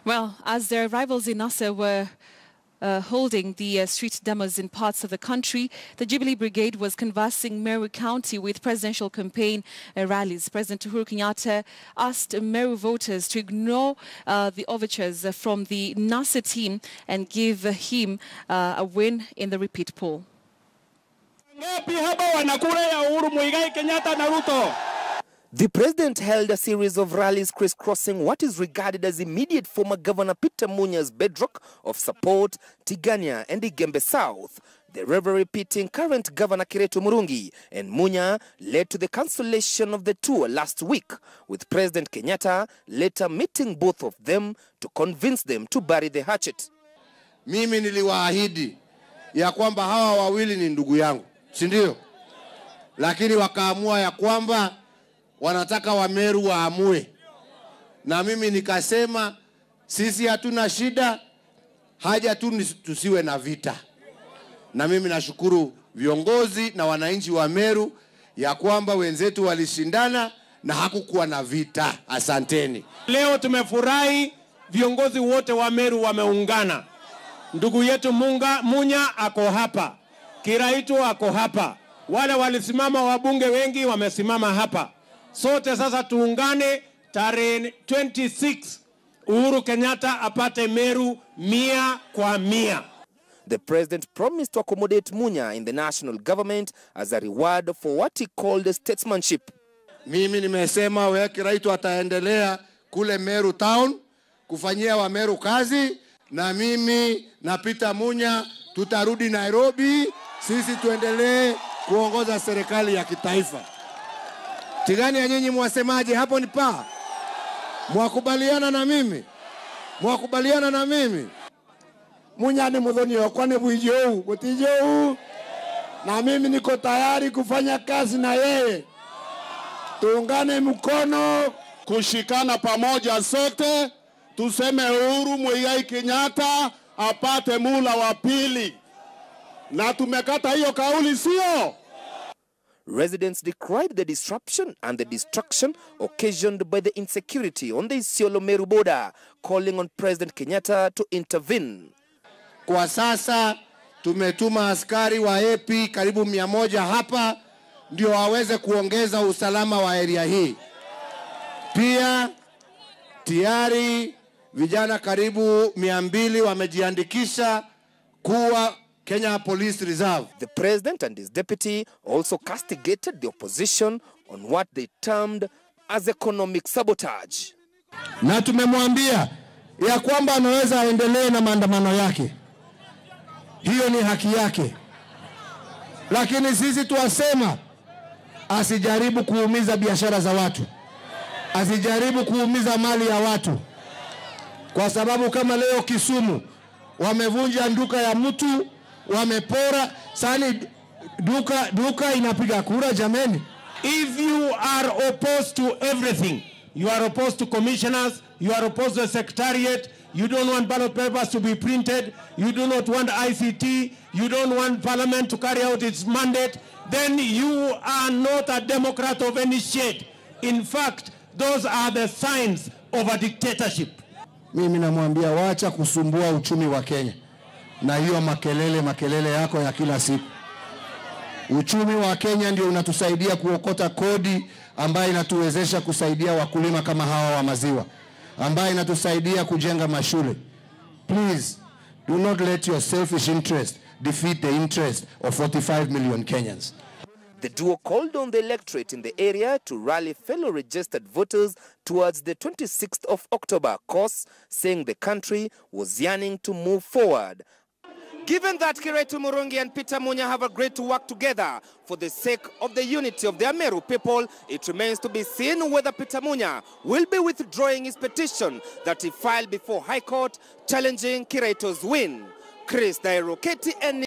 Well, as their rivals in Nasser were holding the street demos in parts of the country, the Jubilee Brigade was canvassing Meru County with presidential campaign rallies. President Uhuru Kenyatta asked Meru voters to ignore the overtures from the Nasser team and give him a win in the repeat poll. The president held a series of rallies crisscrossing what is regarded as immediate former Governor Peter Munya's bedrock of support, Tigania and Igembe South. The reverend repeating current Governor Kiretu Murungi and Munya led to the cancellation of the tour last week, with President Kenyatta later meeting both of them to convince them to bury the hatchet. Mimi niliwaahidi ya kwamba hawa wawili ni ndugu yangu, si ndio? Lakini wakaamua ya kwamba wanataka wa Meru waamue. Na mimi nikasema sisi hatuna shida, haja tu tusiwe na vita. Na mimi nashukuru viongozi na wananchi wa Meru ya kwamba wenzetu walishindana na hakukuwa na vita. Asanteni. Leo tumefurahi, viongozi wote wa Meru wameungana. Ndugu yetu Munya ako hapa, Kiraitu ako hapa, wale walisimama wabunge wengi wamesimama hapa. Sote sasa tuungane tarehe 26 Uhuru Kenyatta apate Meru 100%. The president promised to accommodate Munya in the national government as a reward for what he called statesmanship. Mimi nimesema wewe Kiraitu ataendelea kule Meru town kufanyia wa Meru kazi, na mimi na Peter Munya tutarudi Nairobi, sisi tuendelee kuongoza serikali ya kitaifa. Tigani ya nyinyi mwasemaje hapo ni pa? Mwakubaliana na mimi? Mwakubaliana na mimi? Munya ni mudhoni wakwane buijou, butijou. Na mimi niko tayari kufanya kazi na yeye. Tuungane mkono, kushikana pamoja sote, tuseme Uhuru Muigai Kenyatta apate mula wa pili. Na tumekata hiyo kauli, sio? Residents decried the disruption and the destruction occasioned by the insecurity on the Isiolo-Meru border, calling on President Kenyatta to intervene. Kwa sasa tumetuma askari wa AP karibu 100 hapa ndio waweze kuongeza usalama wa area hii. Pia tayari vijana karibu 200 wamejiandikisha kuwa Kenya Police Reserve. The president and his deputy also castigated the opposition on what they termed as economic sabotage. Na tumemwambia ya kwamba anaweza aendelee na maandamano yake. Hiyo ni haki yake. Lakini sisi tuwasema asijaribu kuumiza biashara za watu. Asijaribu kuumiza mali ya watu. Kwa sababu kama leo Kisumu wamevunja duka ya mtu, wamepora, sani duka inapiga kura jameni. If you are opposed to everything, you are opposed to commissioners, you are opposed to the secretariat, you don't want ballot papers to be printed, you do not want ICT, you don't want parliament to carry out its mandate, then you are not a democrat of any shade. In fact, those are the signs of a dictatorship. Mimi namwambia wacha kusumbua uchumi wa Kenya. Na hiyo makelele yako ya kila siku. Uchumi wa Kenya ndio unatusaidia kuokota kodi ambayo inatuwezesha kusaidia wakulima kama hawa wa maziwa, ambayo inatusaidia kujenga mashule. Please, do not let your selfish interest defeat the interest of 45 million Kenyans. The duo called on the electorate in the area to rally fellow registered voters towards the 26th of October course, saying the country was yearning to move forward. Given that Kiretu Murungi and Peter Munya have agreed to work together for the sake of the unity of the Meru people, it remains to be seen whether Peter Munya will be withdrawing his petition that he filed before High Court challenging Kiretu's win. Chris Dairo, KTN.